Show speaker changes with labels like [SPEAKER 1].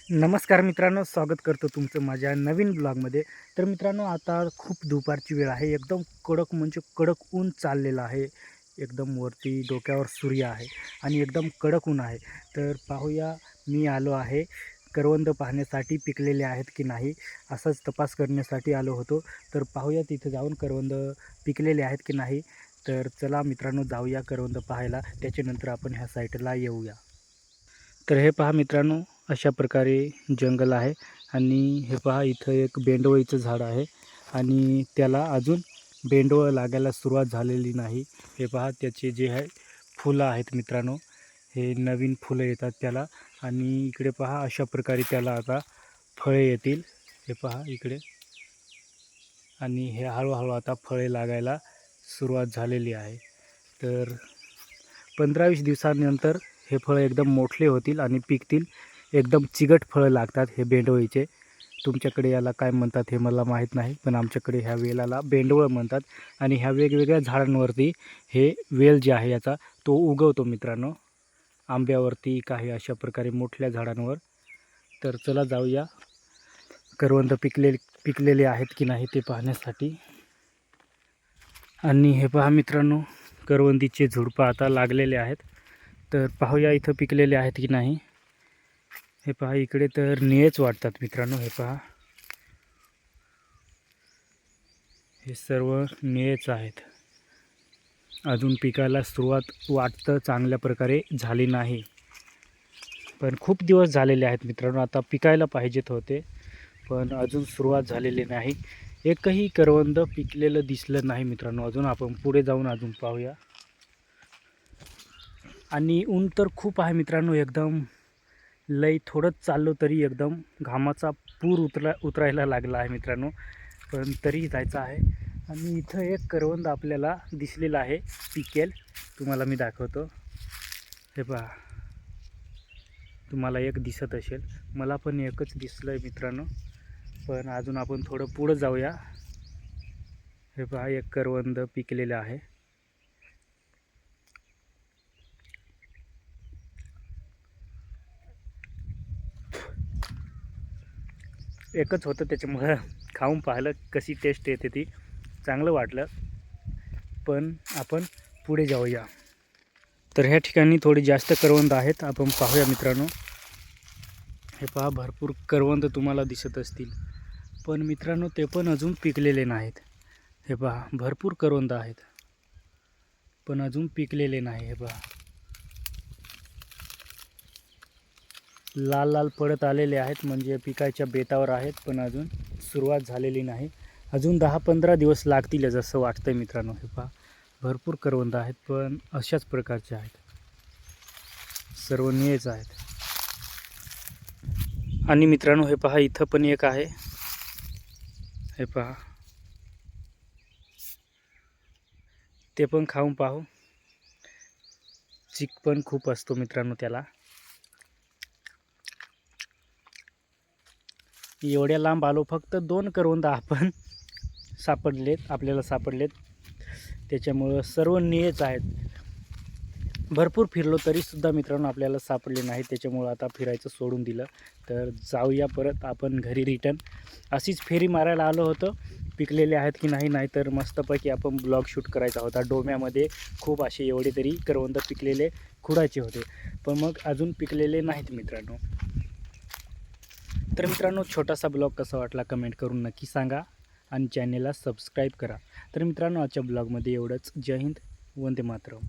[SPEAKER 1] नमस्कार मित्रांनो, स्वागत करतो तुमचं माझ्या नवीन ब्लॉगमध्ये. तर मित्रांनो, आता खूप दुपारची वेळ आहे. एकदम कडक म्हणजे कडक ऊन चाललेलं आहे. एकदम वरती डोक्यावर सूर्य आहे आणि एकदम कडक ऊन आहे. तर पाहूया, मी आलो आहे करवंद पाहण्यासाठी पिकलेले आहेत की नाही, असाच तपास करण्यासाठी आलो होतो. तर पाहूया तिथे जाऊन करवंद पिकलेले आहेत की नाही. तर चला मित्रांनो, जाऊया करवंद पाहायला. त्याच्यानंतर आपण ह्या साईटला येऊया. तर हे पहा मित्रांनो, अशा प्रकारे जंगल आहे आणि हे पहा इथं एक बेंडवळीचं झाड आहे आणि त्याला अजून बेंडवळ लागायला सुरुवात झालेली नाही. हे पहा त्याचे जे आहे फुलं आहेत मित्रांनो, हे नवीन फुलं येतात त्याला आणि इकडे पहा अशा प्रकारे त्याला आता फळे येतील. हे पहा इकडे आणि हे हळूहळू आता फळे लागायला सुरुवात झालेली आहे. तर 15-20 दिवसानंतर हे फळं एकदम मोठे होतील आणि पिकतील. एकदम चिगट फळं लागतात हे बेंडवळीचे. तुमच्याकडे याला काय म्हणतात हे मला माहीत नाही, पण आमच्याकडे ह्या वेलाला बेंडवळ म्हणतात आणि ह्या वेगवेगळ्या झाडांवरती हे वेल जे आहे याचा तो उगवतो मित्रांनो. आंब्यावरती काही अशा प्रकारे मोठ्या झाडांवर. तर चला जाऊया करवंद पिकलेले आहेत की नाही ते पाहण्यासाठी. आणि हे पहा मित्रांनो, करवंदीचे झुडपं आता लागलेले आहेत. तर पाहूया इथं पिकलेले आहेत की नाही. हे पहा इकडे तर निळेच वाटतात मित्रांनो. हे पहा, हे सर्व निळेच आहेत. अजून पिकायला सुरुवात वाटतं चांगल्या प्रकारे झाली नाही, पण खूप दिवस झालेले आहेत मित्रांनो. आता पिकायला पाहिजेत होते, पण अजून सुरुवात झालेली नाही. एकही करवंद पिकलेलं दिसलं नाही मित्रांनो. अजून आपण पुढे जाऊन अजून पाहूया. आणि ऊन तर खूप आहे मित्रांनो. एकदम लई थोडंच चाललो तरी एकदम घामाचा पूर उतरायला लागला आहे मित्रांनो. पण तरी जायचं आहे. आणि इथं एक करवंद आपल्याला दिसलेलं आहे, पिकेल. तुम्हाला मी दाखवतो. हे पहा, तुम्हाला एक दिसत असेल, मला पण एकच दिसलं आहे मित्रांनो. पण अजून आपण थोडं पुढं जाऊया. हे पहा, एक करवंद पिकलेलं आहे. एकच होतं, त्याच्यामुळं खाऊन पाहिलं कशी टेस्ट येते ती. चांगलं वाटलं. पण आपण पुढे जाऊया. तर ह्या ठिकाणी थोडी जास्त करवंद आहेत, आपण पाहूया मित्रांनो. हे पहा, भरपूर करवंद तुम्हाला दिसत असतील, पण मित्रांनो ते पण अजून पिकलेले नाहीत. हे पहा, भरपूर करवंद आहेत, पण अजून पिकलेले नाही. हे पहा, लाल लाल पडत आलेले आहेत, म्हणजे पिकाच्या बेतावर आहेत, पण अजून सुरुवात झालेली नाही. अजून 10-15 दिवस लागतील जसं वाटतंय मित्रांनो. हे पहा, भरपूर करवंद आहेत, पण अशाच प्रकारचे आहेत, सर्व निळेच आहेत. आणि मित्रांनो हे पहा, इथं पण एक आहे. हे पहा, ते पण खाऊन पाहू. चिक पण खूप असतो मित्रांनो त्याला. एवढ्या लांब आलो, फक्त 2 करवंद आपण आपल्याला सापडलेत. त्याच्यामुळं सर्व निळेच आहेत. भरपूर फिरलो तरीसुद्धा मित्रांनो आपल्याला सापडले नाही. त्याच्यामुळं आता फिरायचं सोडून दिलं. तर जाऊया परत आपण घरी रिटर्न. अशीच फेरी मारायला आलो होतो, पिकलेले आहेत की नाही. नाहीतर मस्तपैकी आपण ब्लॉग शूट करायचा होता. डोम्यामध्ये खूप असे एवढे तरी करवंद पिकलेले खुडायचे होते, पण मग अजून पिकलेले नाहीत मित्रांनो. तर मित्रांनो, छोटासा ब्लॉग कसा वाटला कमेंट करून नक्की सांगा आणि चॅनेलला सबस्क्राईब करा. तर मित्रांनो, आजच्या ब्लॉगमध्ये एवढंच. जय हिंद, वंदे मातरम.